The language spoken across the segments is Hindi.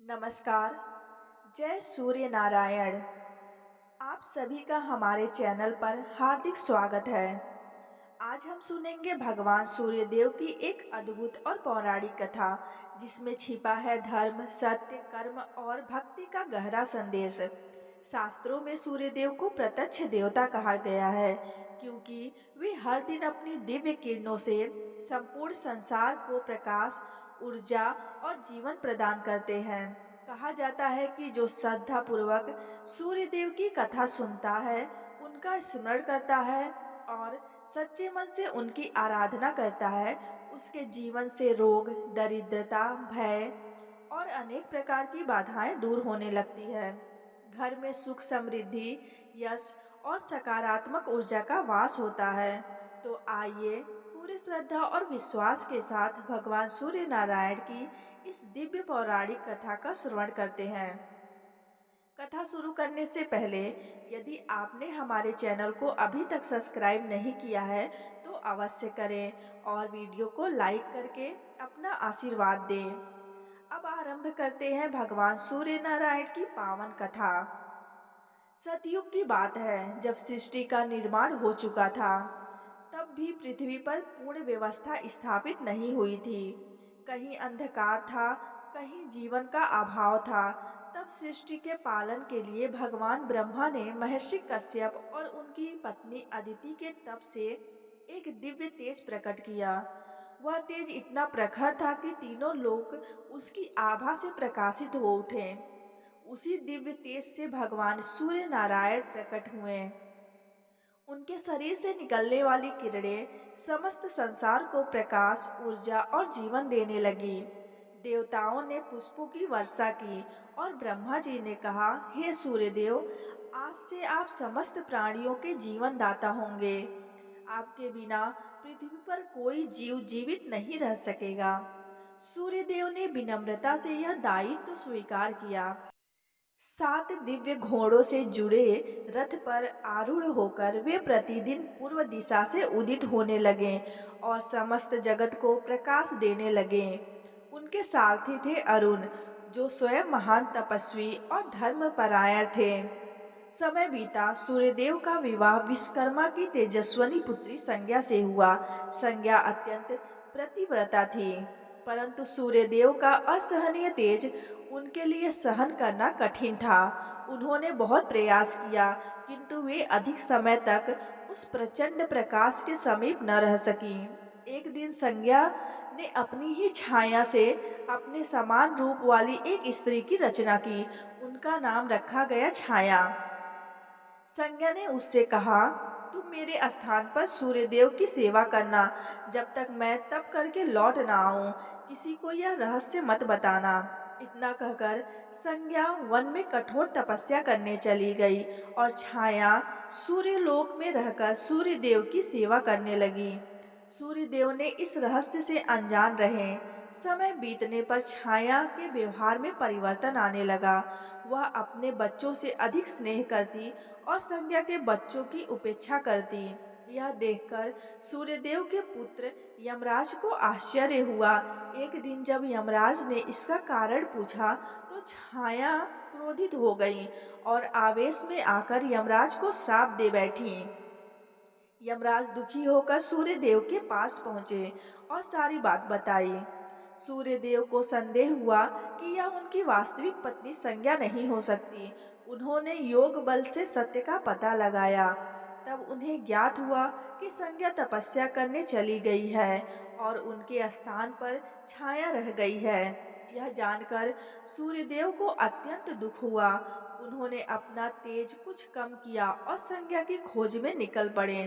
नमस्कार। जय सूर्य नारायण। आप सभी का हमारे चैनल पर हार्दिक स्वागत है। आज हम सुनेंगे भगवान सूर्यदेव की एक अद्भुत और पौराणिक कथा, जिसमें छिपा है धर्म, सत्य, कर्म और भक्ति का गहरा संदेश। शास्त्रों में सूर्यदेव को प्रत्यक्ष देवता कहा गया है, क्योंकि वे हर दिन अपनी दिव्य किरणों से संपूर्ण संसार को प्रकाश, ऊर्जा और जीवन प्रदान करते हैं। कहा जाता है कि जो श्रद्धा पूर्वक सूर्यदेव की कथा सुनता है, उनका स्मरण करता है और सच्चे मन से उनकी आराधना करता है, उसके जीवन से रोग, दरिद्रता, भय और अनेक प्रकार की बाधाएं दूर होने लगती है। घर में सुख, समृद्धि, यश और सकारात्मक ऊर्जा का वास होता है। तो आइए पूरी श्रद्धा और विश्वास के साथ भगवान सूर्य नारायण की इस दिव्य पौराणिक कथा का श्रवण करते हैं। कथा शुरू करने से पहले, यदि आपने हमारे चैनल को अभी तक सब्सक्राइब नहीं किया है, तो अवश्य करें और वीडियो को लाइक करके अपना आशीर्वाद दें। अब आरंभ करते हैं भगवान सूर्य नारायण की पावन कथा। सतयुग की बात है, जब सृष्टि का निर्माण हो चुका था, तब भी पृथ्वी पर पूर्ण व्यवस्था स्थापित नहीं हुई थी। कहीं अंधकार था, कहीं जीवन का अभाव था। तब सृष्टि के पालन के लिए भगवान ब्रह्मा ने महर्षि कश्यप और उनकी पत्नी अदिति के तप से एक दिव्य तेज प्रकट किया। वह तेज इतना प्रखर था कि तीनों लोक उसकी आभा से प्रकाशित हो उठे। उसी दिव्य तेज से भगवान सूर्य नारायण प्रकट हुए। उनके शरीर से निकलने वाली किरणें समस्त संसार को प्रकाश, ऊर्जा और जीवन देने लगी। देवताओं ने पुष्पों की वर्षा की और ब्रह्मा जी ने कहा, हे सूर्यदेव, आज से आप समस्त प्राणियों के जीवन दाता होंगे। आपके बिना पृथ्वी पर कोई जीव जीवित नहीं रह सकेगा। सूर्यदेव ने विनम्रता से यह दायित्व स्वीकार किया। 7 दिव्य घोड़ों से जुड़े रथ पर आरूढ़ होकर वे प्रतिदिन पूर्व दिशा से उदित होने लगे और समस्त जगत को प्रकाश देने लगे। उनके सारथी थे अरुण, जो स्वयं महान तपस्वी और धर्मपरायण थे। समय बीता, सूर्यदेव का विवाह विश्वकर्मा की तेजस्विनी पुत्री संज्ञा से हुआ। संज्ञा अत्यंत प्रतिव्रता थी, परंतु सूर्यदेव का असहनीय तेज उनके लिए सहन करना कठिन था। उन्होंने बहुत प्रयास किया, किंतु वे अधिक समय तक उस प्रचंड प्रकाश के समीप न रह सकीं। एक दिन संज्ञा ने अपनी ही छाया से अपने समान रूप वाली एक स्त्री की रचना की। उनका नाम रखा गया छाया। संज्ञा ने उससे कहा, तुम मेरे स्थान पर सूर्यदेव की सेवा करना, जब तक मैं तप करके लौट ना आऊं। किसी को यह रहस्य मत बताना। इतना कहकर संज्ञा वन में कठोर तपस्या करने चली गई और छाया सूर्यलोक में रहकर सूर्यदेव की सेवा करने लगी। सूर्यदेव ने इस रहस्य से अनजान रहे। समय बीतने पर छाया के व्यवहार में परिवर्तन आने लगा। वह अपने बच्चों से अधिक स्नेह करती और संज्ञा के बच्चों की उपेक्षा करती। यह देखकर सूर्यदेव के पुत्र यमराज को आश्चर्य हुआ। एक दिन जब यमराज ने इसका कारण पूछा, तो छाया क्रोधित हो गई और आवेश में आकर यमराज को श्राप दे बैठी। यमराज दुखी होकर सूर्यदेव के पास पहुंचे और सारी बात बताई। सूर्यदेव को संदेह हुआ कि यह उनकी वास्तविक पत्नी संज्ञा नहीं हो सकती। उन्होंने योग बल से सत्य का पता लगाया। तब उन्हें ज्ञात हुआ कि संज्ञा तपस्या करने चली गई है और उनके स्थान पर छाया रह गई है। यह जानकर सूर्यदेव को अत्यंत दुख हुआ। उन्होंने अपना तेज कुछ कम किया और संज्ञा की खोज में निकल पड़े।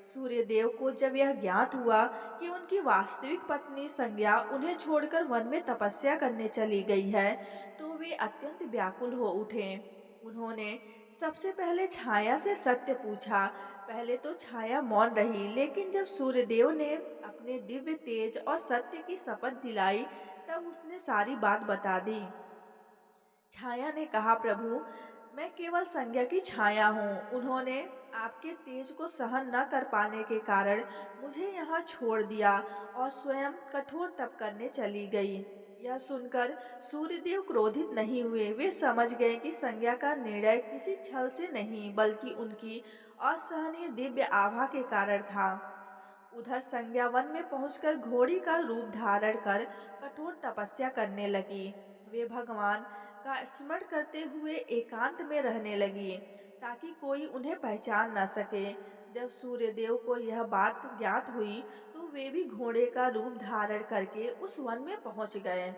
सूर्यदेव को जब यह ज्ञात हुआ कि उनकी वास्तविक पत्नी संज्ञा उन्हें छोड़कर वन में तपस्या करने चली गई है, तो वे अत्यंत व्याकुल हो उठे। उन्होंने सबसे पहले छाया से सत्य पूछा। पहले तो छाया मौन रही, लेकिन जब सूर्यदेव ने अपने दिव्य तेज और सत्य की शपथ दिलाई, तब उसने सारी बात बता दी। छाया ने कहा, प्रभु, मैं केवल संज्ञा की छाया हूँ। उन्होंने आपके तेज को सहन न कर पाने के कारण मुझे यहाँ छोड़ दिया और स्वयं कठोर तप करने चली गई। यह सुनकर सूर्यदेव क्रोधित नहीं हुए। वे समझ गए कि संज्ञा का निर्णय किसी छल से नहीं बल्कि उनकी असहनीय दिव्य आभा के कारण था। उधर संज्ञा वन में पहुंचकर घोड़ी का रूप धारण कर कठोर तपस्या करने लगी। वे भगवान का स्मरण करते हुए एकांत में रहने लगी ताकि कोई उन्हें पहचान न सके। जब सूर्यदेव को यह बात ज्ञात हुई तो वे भी घोड़े का रूप धारण करके उस वन में पहुंच गए।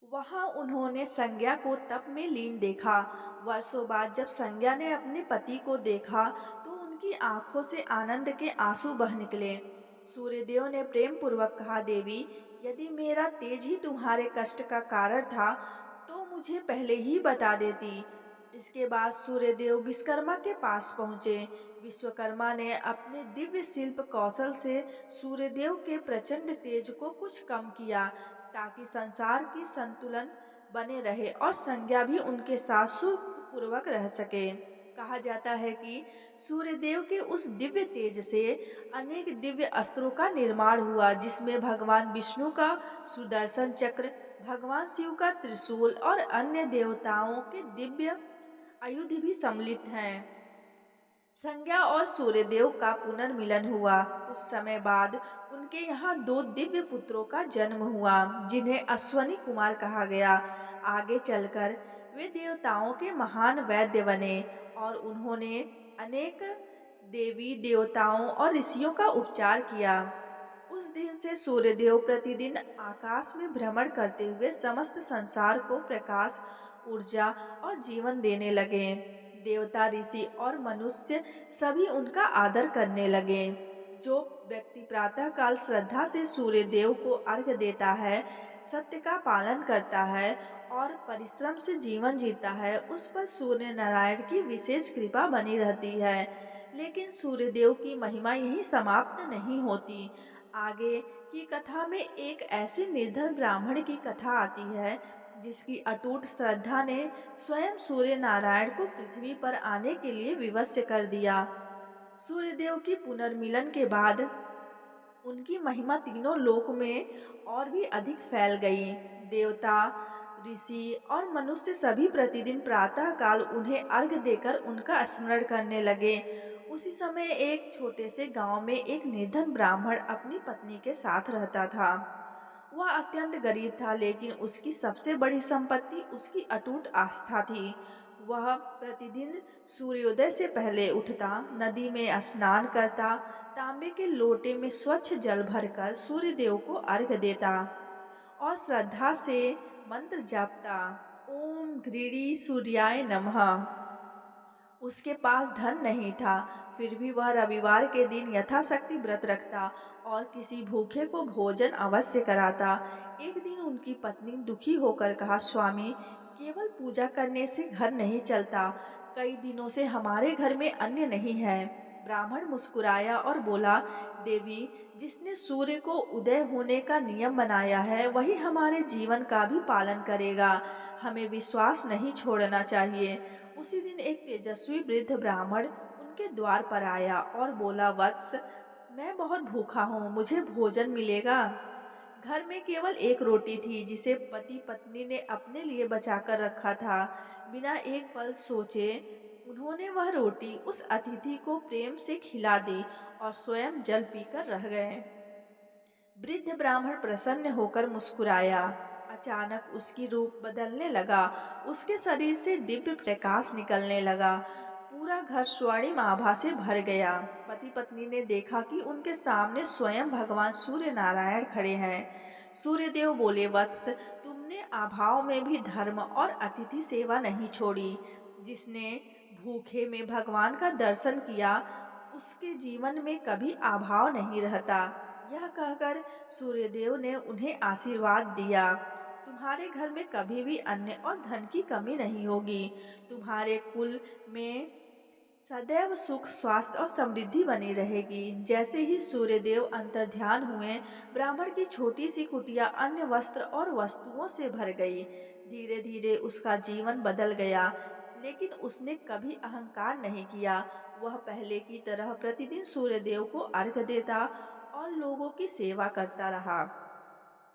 वहां उन्होंने संज्ञा को तप में लीन देखा। वर्षों बाद जब संज्ञा ने अपने पति को देखा तो उनकी आंखों से आनंद के आंसू बह निकले। सूर्यदेव ने प्रेम पूर्वक कहा, देवी, यदि मेरा तेज ही तुम्हारे कष्ट का कारण था तो मुझे पहले ही बता देती। इसके बाद सूर्यदेव विश्वकर्मा के पास पहुंचे। विश्वकर्मा ने अपने दिव्य शिल्प कौशल से सूर्यदेव के प्रचंड तेज को कुछ कम किया ताकि संसार की संतुलन बने रहे और संज्ञा भी उनके साथ सुख पूर्वक रह सके। कहा जाता है कि सूर्यदेव के उस दिव्य तेज से अनेक दिव्य अस्त्रों का निर्माण हुआ, जिसमें भगवान विष्णु का सुदर्शन चक्र, भगवान शिव का त्रिशूल और अन्य देवताओं के दिव्य आयुध भी सम्मिलित हैं। संज्ञा और सूर्यदेव का पुनर्मिलन हुआ। कुछ समय बाद उनके यहाँ दो दिव्य पुत्रों का जन्म हुआ, जिन्हें अश्वनी कुमार कहा गया। आगे चलकर वे देवताओं के महान वैद्य बने और उन्होंने अनेक देवी देवताओं और ऋषियों का उपचार किया। उस दिन से सूर्यदेव प्रतिदिन आकाश में भ्रमण करते हुए समस्त संसार को प्रकाश, ऊर्जा और जीवन देने लगे। देवता, ऋषि और मनुष्य सभी उनका आदर करने लगे। जो व्यक्ति प्रातःकाल श्रद्धा से सूर्य देव को अर्घ्य देता है, सत्य का पालन करता है और परिश्रम से जीवन जीता है, उस पर सूर्य नारायण की विशेष कृपा बनी रहती है। लेकिन सूर्यदेव की महिमा यहीं समाप्त नहीं होती। आगे की कथा में एक ऐसे निर्धन ब्राह्मण की कथा आती है जिसकी अटूट श्रद्धा ने स्वयं सूर्य नारायण को पृथ्वी पर आने के लिए विवश कर दिया। सूर्यदेव की पुनर्मिलन के बाद उनकी महिमा तीनों लोक में और भी अधिक फैल गई। देवता, ऋषि और मनुष्य सभी प्रतिदिन प्रातः काल उन्हें अर्घ्य देकर उनका स्मरण करने लगे। उसी समय एक छोटे से गांव में एक निर्धन ब्राह्मण अपनी पत्नी के साथ रहता था। वह अत्यंत गरीब था, लेकिन उसकी सबसे बड़ी संपत्ति उसकी अटूट आस्था थी। वह प्रतिदिन सूर्योदय से पहले उठता, नदी में स्नान करता, तांबे के लोटे में स्वच्छ जल भरकर सूर्यदेव को अर्घ्य देता और श्रद्धा से मंत्र जपता, ओम घृणी सूर्याय नमः। उसके पास धन नहीं था, फिर भी वह रविवार के दिन यथाशक्ति व्रत रखता और किसी भूखे को भोजन अवश्य कराता। एक दिन उनकी पत्नी दुखी होकर कहा, स्वामी, केवल पूजा करने से घर नहीं चलता। कई दिनों से हमारे घर में अन्न नहीं है। ब्राह्मण मुस्कुराया और बोला, देवी, जिसने सूर्य को उदय होने का नियम बनाया है वही हमारे जीवन का भी पालन करेगा। हमें विश्वास नहीं छोड़ना चाहिए। उसी दिन एक तेजस्वी वृद्ध ब्राह्मण उनके द्वार पर आया और बोला, वत्स, मैं बहुत भूखा हूँ, मुझे भोजन मिलेगा? घर में केवल एक रोटी थी जिसे पति पत्नी ने अपने लिए बचाकर रखा था। बिना एक पल सोचे उन्होंने वह रोटी उस अतिथि को प्रेम से खिला दी और स्वयं जल पीकर रह गए। वृद्ध ब्राह्मण प्रसन्न होकर मुस्कुराया। अचानक उसकी रूप बदलने लगा, उसके शरीर से दिव्य प्रकाश निकलने लगा। पूरा घर स्वर्णिम आभा से भर गया। पति पत्नी ने देखा कि उनके सामने स्वयं भगवान सूर्य नारायण खड़े हैं। सूर्यदेव बोले, वत्स, तुमने अभाव में भी धर्म और अतिथि सेवा नहीं छोड़ी। जिसने भूखे में भगवान का दर्शन किया उसके जीवन में कभी अभाव नहीं रहता। यह कहकर सूर्यदेव ने उन्हें आशीर्वाद दिया, तुम्हारे घर में कभी भी अन्न और धन की कमी नहीं होगी। तुम्हारे कुल में सदैव सुख, स्वास्थ्य और समृद्धि बनी रहेगी। जैसे ही सूर्यदेव अंतर्ध्यान हुए, ब्राह्मण की छोटी सी कुटिया अन्य वस्त्र और वस्तुओं से भर गई। धीरे धीरे उसका जीवन बदल गया, लेकिन उसने कभी अहंकार नहीं किया। वह पहले की तरह प्रतिदिन सूर्यदेव को अर्घ्य देता और लोगों की सेवा करता रहा।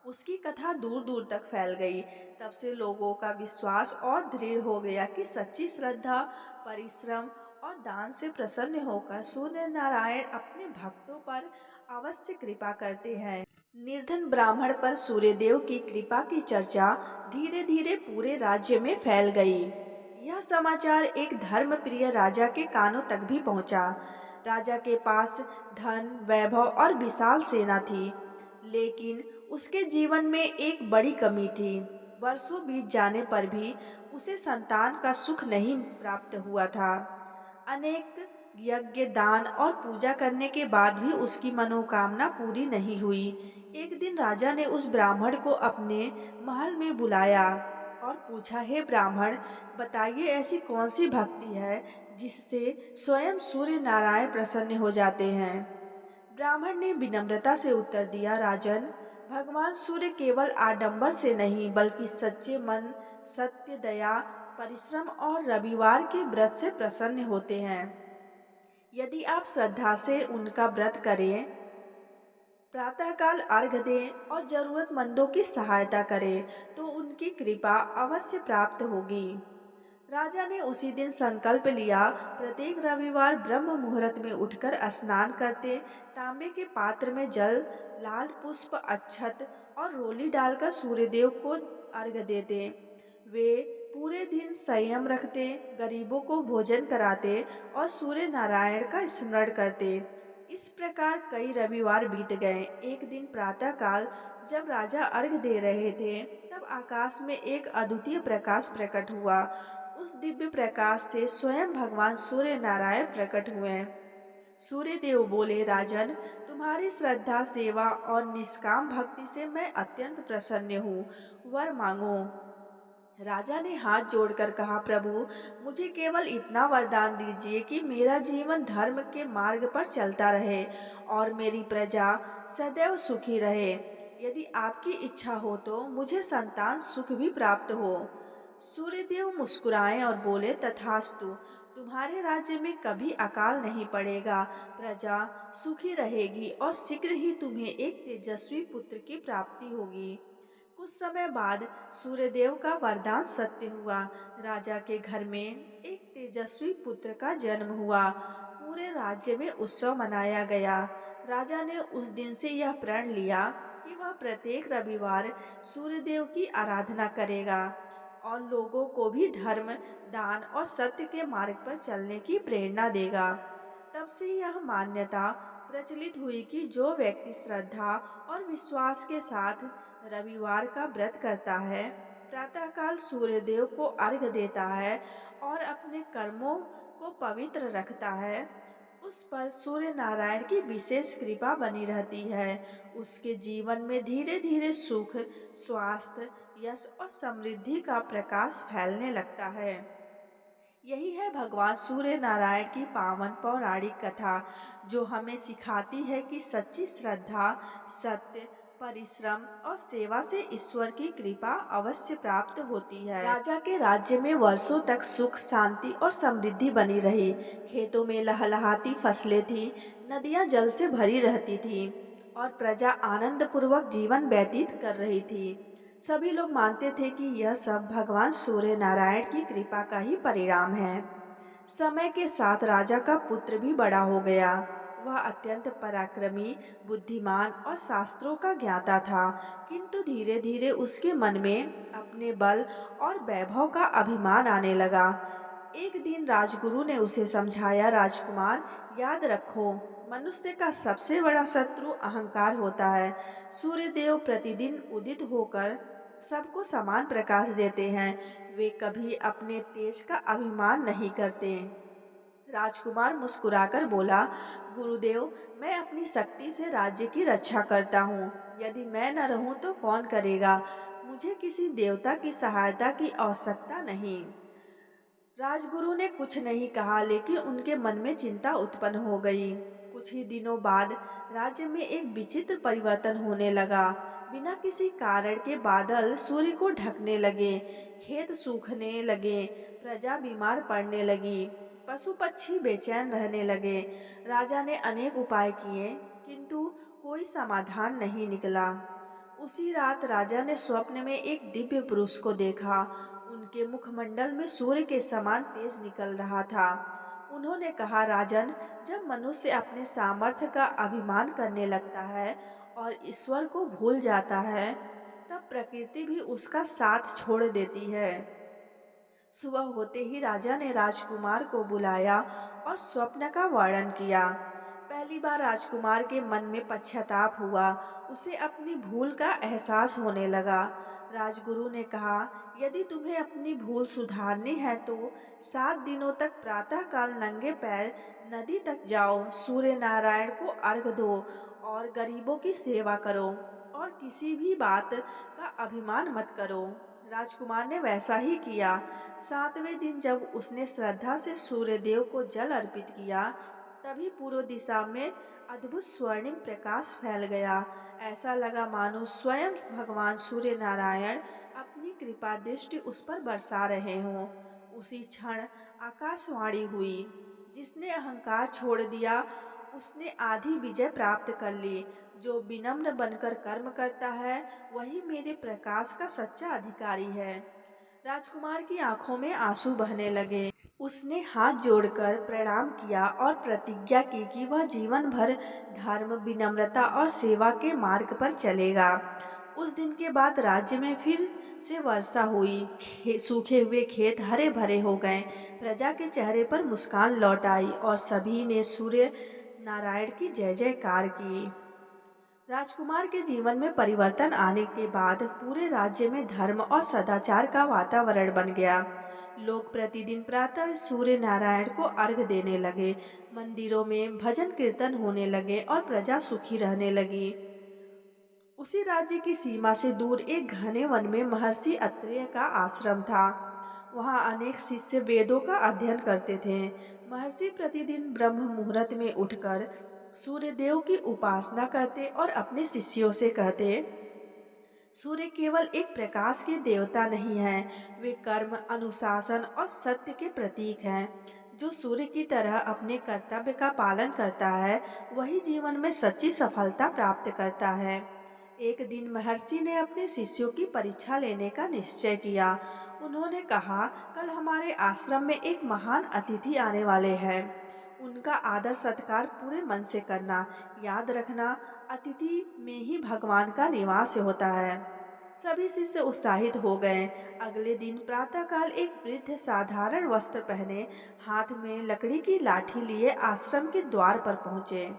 उसकी कथा दूर दूर तक फैल गई। तब से लोगों का विश्वास और दृढ़ हो गया कि सच्ची श्रद्धा, परिश्रम और दान से प्रसन्न होकर सूर्य नारायण अपने भक्तों पर अवश्य कृपा करते हैं। निर्धन ब्राह्मण पर सूर्यदेव की कृपा की चर्चा धीरे धीरे पूरे राज्य में फैल गई। यह समाचार एक धर्मप्रिय राजा के कानों तक भी पहुंचा। राजा के पास धन, वैभव और विशाल सेना थी, लेकिन उसके जीवन में एक बड़ी कमी थी। वर्षों बीत जाने पर भी उसे संतान का सुख नहीं प्राप्त हुआ था। अनेक यज्ञ, दान और पूजा करने के बाद भी उसकी मनोकामना पूरी नहीं हुई। एक दिन राजा ने उस ब्राह्मण को अपने महल में बुलाया और पूछा, हे ब्राह्मण, बताइए ऐसी कौन सी भक्ति है जिससे स्वयं सूर्य नारायण प्रसन्न हो जाते हैं। ब्राह्मण ने विनम्रता से उत्तर दिया, राजन, भगवान सूर्य केवल आडंबर से नहीं बल्कि सच्चे मन, सत्य, दया, परिश्रम और रविवार के व्रत से प्रसन्न होते हैं। यदि आप श्रद्धा से उनका व्रत करें, प्रातःकाल अर्घ्य दें और जरूरतमंदों की सहायता करें, तो उनकी कृपा अवश्य प्राप्त होगी। राजा ने उसी दिन संकल्प लिया, प्रत्येक रविवार ब्रह्म मुहूर्त में उठकर स्नान करते, तांबे के पात्र में जल, लाल पुष्प, अक्षत और रोली डालकर सूर्यदेव को अर्घ्य देते। वे पूरे दिन संयम रखते, गरीबों को भोजन कराते और सूर्य नारायण का स्मरण करते। इस प्रकार कई रविवार बीत गए। एक दिन प्रातःकाल जब राजा अर्घ्य दे रहे थे, तब आकाश में एक अद्वितीय प्रकाश प्रकट हुआ। उस दिव्य प्रकाश से स्वयं भगवान सूर्य नारायण प्रकट हुए। सूर्यदेव बोले, राजन, तुम्हारी श्रद्धा, सेवा और निष्काम भक्ति से मैं अत्यंत प्रसन्न हूँ। वर मांगो। राजा ने हाथ जोड़कर कहा, प्रभु, मुझे केवल इतना वरदान दीजिए कि मेरा जीवन धर्म के मार्ग पर चलता रहे और मेरी प्रजा सदैव सुखी रहे। यदि आपकी इच्छा हो तो मुझे संतान सुख भी प्राप्त हो। सूर्यदेव मुस्कुराए और बोले, तथास्तु, तुम्हारे राज्य में कभी अकाल नहीं पड़ेगा, प्रजा सुखी रहेगी और शीघ्र ही तुम्हें एक तेजस्वी पुत्र की प्राप्ति होगी। कुछ समय बाद सूर्यदेव का वरदान सत्य हुआ। राजा के घर में एक तेजस्वी पुत्र का जन्म हुआ। पूरे राज्य में उत्सव मनाया गया। राजा ने उस दिन से यह प्रण लिया कि वह प्रत्येक रविवार सूर्यदेव की आराधना करेगा और लोगों को भी धर्म, दान और सत्य के मार्ग पर चलने की प्रेरणा देगा। तब से यह मान्यता प्रचलित हुई कि जो व्यक्ति श्रद्धा और विश्वास के साथ रविवार का व्रत करता है, प्रातःकाल सूर्यदेव को अर्घ्य देता है और अपने कर्मों को पवित्र रखता है, उस पर सूर्य नारायण की विशेष कृपा बनी रहती है। उसके जीवन में धीरे धीरे सुख, स्वास्थ्य, यश और समृद्धि का प्रकाश फैलने लगता है। यही है भगवान सूर्य नारायण की पावन पौराणिक कथा, जो हमें सिखाती है कि सच्ची श्रद्धा, सत्य, परिश्रम और सेवा से ईश्वर की कृपा अवश्य प्राप्त होती है। राजा के राज्य में वर्षों तक सुख, शांति और समृद्धि बनी रही। खेतों में लहलहाती फसलें थीं, नदियां जल से भरी रहती थीं और प्रजा आनंद पूर्वक जीवन व्यतीत कर रही थी। सभी लोग मानते थे कि यह सब भगवान सूर्य नारायण की कृपा का ही परिणाम है। समय के साथ राजा का पुत्र भी बड़ा हो गया। वह अत्यंत पराक्रमी, बुद्धिमान और शास्त्रों का ज्ञाता था, किंतु धीरे धीरे उसके मन में अपने बल और वैभव का अभिमान आने लगा। एक दिन राजगुरु ने उसे समझाया, राजकुमार, याद रखो, मनुष्य का सबसे बड़ा शत्रु अहंकार होता है। सूर्यदेव प्रतिदिन उदित होकर सबको समान प्रकाश देते हैं, वे कभी अपने तेज का अभिमान नहीं करते। राजकुमार मुस्कुराकर बोला, गुरुदेव, मैं अपनी शक्ति से राज्य की रक्षा करता हूँ। यदि मैं न रहूं तो कौन करेगा? मुझे किसी देवता की सहायता की आवश्यकता नहीं। राजगुरु ने कुछ नहीं कहा, लेकिन उनके मन में चिंता उत्पन्न हो गई। कुछ ही दिनों बाद राज्य में एक विचित्र परिवर्तन होने लगा। बिना किसी कारण के बादल सूर्य को ढकने लगे, खेत सूखने लगे, प्रजा बीमार पड़ने लगी, पशु पक्षी बेचैन रहने लगे। राजा ने अनेक उपाय किए, किंतु कोई समाधान नहीं निकला। उसी रात राजा ने स्वप्न में एक दिव्य पुरुष को देखा। उनके मुखमंडल में सूर्य के समान तेज निकल रहा था। उन्होंने कहा, राजन, जब मनुष्य अपने सामर्थ्य का अभिमान करने लगता है और ईश्वर को भूल जाता है, तब प्रकृति भी उसका साथ छोड़ देती है। सुबह होते ही राजा ने राजकुमार को बुलाया और स्वप्न का वर्णन किया। पहली बार राजकुमार के मन में पश्चाताप हुआ। उसे अपनी भूल का एहसास होने लगा। राजगुरु ने कहा, यदि तुम्हें अपनी भूल सुधारनी है तो 7 दिनों तक प्रातःकाल नंगे पैर नदी तक जाओ, सूर्य नारायण को अर्घ दो और गरीबों की सेवा करो और किसी भी बात का अभिमान मत करो। राजकुमार ने वैसा ही किया। 7वें दिन जब उसने श्रद्धा से सूर्यदेव को जल अर्पित किया, तभी पूर्व दिशा में अद्भुत स्वर्णिम प्रकाश फैल गया। ऐसा लगा मानो स्वयं भगवान सूर्य नारायण अपनी कृपा दृष्टि उस पर बरसा रहे हों। उसी क्षण आकाशवाणी हुई, जिसने अहंकार छोड़ दिया उसने आधी विजय प्राप्त कर ली। जो विनम्र बनकर कर्म करता है, वही मेरे प्रकाश का सच्चा अधिकारी है। राजकुमार की आंखों में आंसू बहने लगे। उसने हाथ जोड़कर प्रणाम किया और प्रतिज्ञा की कि वह जीवन भर धर्म, विनम्रता और सेवा के मार्ग पर चलेगा। उस दिन के बाद राज्य में फिर से वर्षा हुई। सूखे हुए खेत हरे भरे हो गए। प्रजा के चेहरे पर मुस्कान लौट आई और सभी ने सूर्य नारायण की जय जयकार की। राजकुमार के जीवन में परिवर्तन आने के बाद पूरे राज्य में धर्म और सदाचार का वातावरण बन गया। लोग प्रतिदिन प्रातः सूर्य नारायण को अर्घ देने लगे, मंदिरों में भजन कीर्तन होने लगे और प्रजा सुखी रहने लगी। उसी राज्य की सीमा से दूर एक घने वन में महर्षि अत्रेय का आश्रम था। वहाँ अनेक शिष्य वेदों का अध्ययन करते थे। महर्षि प्रतिदिन ब्रह्म मुहूर्त में उठकर सूर्य देव की उपासना करते और अपने शिष्यों से कहते, सूर्य केवल एक प्रकाश के देवता नहीं हैं, वे कर्म, अनुशासन और सत्य के प्रतीक हैं। जो सूर्य की तरह अपने कर्तव्य का पालन करता है, वही जीवन में सच्ची सफलता प्राप्त करता है। एक दिन महर्षि ने अपने शिष्यों की परीक्षा लेने का निश्चय किया। उन्होंने कहा, कल हमारे आश्रम में एक महान अतिथि आने वाले हैं। उनका आदर सत्कार पूरे मन से करना। याद रखना, अतिथि में ही भगवान का निवास होता है। सभी शिष्य उत्साहित हो गए। अगले दिन प्रातःकाल एक वृद्ध साधारण वस्त्र पहने, हाथ में लकड़ी की लाठी लिए आश्रम के द्वार पर पहुंचे।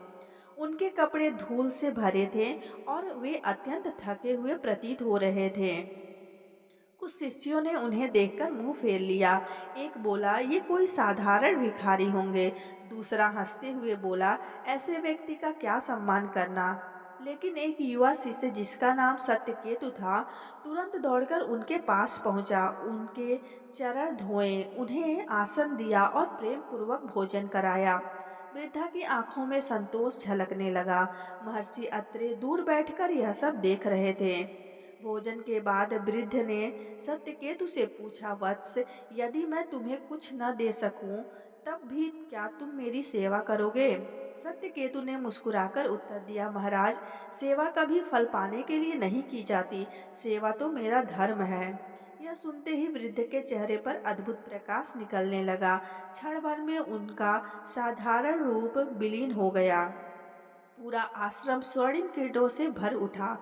उनके कपड़े धूल से भरे थे और वे अत्यंत थके हुए प्रतीत हो रहे थे। कुछ शिष्यों ने उन्हें देखकर मुंह फेर लिया। एक बोला, ये कोई साधारण भिखारी होंगे। दूसरा हंसते हुए बोला, ऐसे व्यक्ति का क्या सम्मान करना। लेकिन एक युवा शिष्य जिसका नाम सत्यकेतु था, तुरंत दौड़कर उनके पास पहुंचा, उनके चरण धोए, उन्हें आसन दिया और प्रेम पूर्वक भोजन कराया। वृद्धा की आंखों में संतोष झलकने लगा। महर्षि अत्रे दूर बैठकर यह सब देख रहे थे। भोजन के बाद वृद्ध ने सत्यकेतु से पूछा, वत्स, यदि मैं तुम्हें कुछ न दे सकूं, तब भी क्या तुम मेरी सेवा करोगे? सत्यकेतु ने मुस्कुराकर उत्तर दिया, महाराज, सेवा कभी फल पाने के लिए नहीं की जाती, सेवा तो मेरा धर्म है। यह सुनते ही वृद्ध के चेहरे पर अद्भुत प्रकाश निकलने लगा। क्षण भर में उनका साधारण रूप विलीन हो गया। पूरा आश्रम स्वर्णिम किरणों से भर उठा।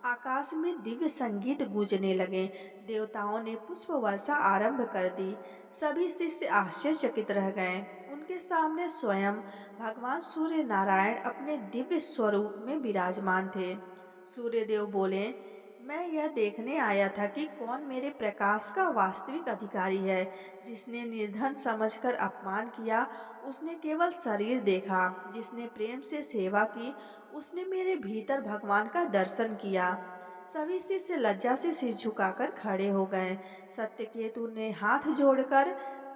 आकाश में दिव्य संगीत गूंजने लगे। देवताओं ने पुष्प वर्षा आरंभ कर दी। सभी शिष्य आश्चर्यचकित रह गए। उनके सामने स्वयं भगवान सूर्य नारायण अपने दिव्य स्वरूप में विराजमान थे। सूर्यदेव बोले, मैं यह देखने आया था कि कौन मेरे प्रकाश का वास्तविक अधिकारी है। जिसने निर्धन समझकर अपमान किया, उसने केवल शरीर देखा। जिसने प्रेम से सेवा की, उसने मेरे भीतर भगवान का दर्शन किया। सभी शिष्य लज्जा से सिर झुकाकर खड़े हो गए। सत्यकेतु ने हाथ जोड़कर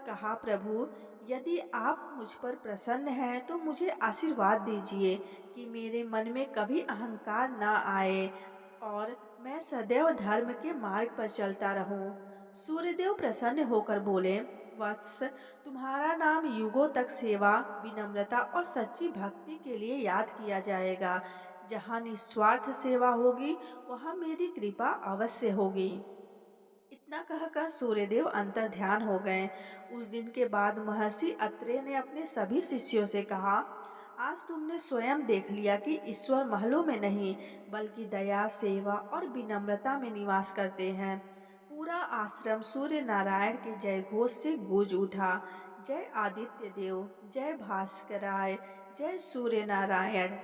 कहा, प्रभु, यदि आप मुझ पर प्रसन्न हैं तो मुझे आशीर्वाद दीजिए कि मेरे मन में कभी अहंकार न आए और मैं सदैव धर्म के मार्ग पर चलता रहूं। सूर्यदेव प्रसन्न होकर बोले, वत्स, तुम्हारा नाम युगों तक सेवा, विनम्रता और सच्ची भक्ति के लिए याद किया जाएगा। जहाँ निस्वार्थ सेवा होगी, वहाँ मेरी कृपा अवश्य होगी। इतना कहकर सूर्यदेव अंतर ध्यान हो गए। उस दिन के बाद महर्षि अत्रेय ने अपने सभी शिष्यों से कहा, आज तुमने स्वयं देख लिया कि ईश्वर महलों में नहीं, बल्कि दया, सेवा और विनम्रता में निवास करते हैं। पूरा आश्रम सूर्य नारायण के जय घोष से गूंज उठा। जय आदित्य देव, जय भास्कराय, जय सूर्य नारायण।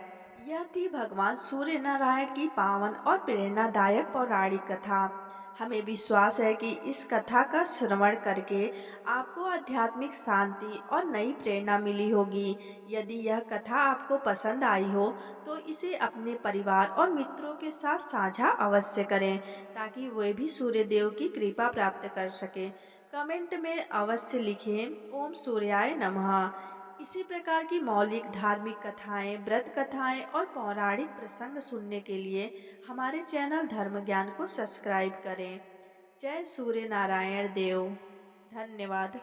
यह थी भगवान सूर्य नारायण की पावन और प्रेरणादायक पौराणिक कथा। हमें विश्वास है कि इस कथा का श्रवण करके आपको आध्यात्मिक शांति और नई प्रेरणा मिली होगी। यदि यह कथा आपको पसंद आई हो तो इसे अपने परिवार और मित्रों के साथ साझा अवश्य करें, ताकि वे भी सूर्य देव की कृपा प्राप्त कर सकें। कमेंट में अवश्य लिखें ओम सूर्याय नमः। इसी प्रकार की मौलिक धार्मिक कथाएं, व्रत कथाएं और पौराणिक प्रसंग सुनने के लिए हमारे चैनल धर्म ज्ञान को सब्सक्राइब करें। जय सूर्य नारायण देव। धन्यवाद।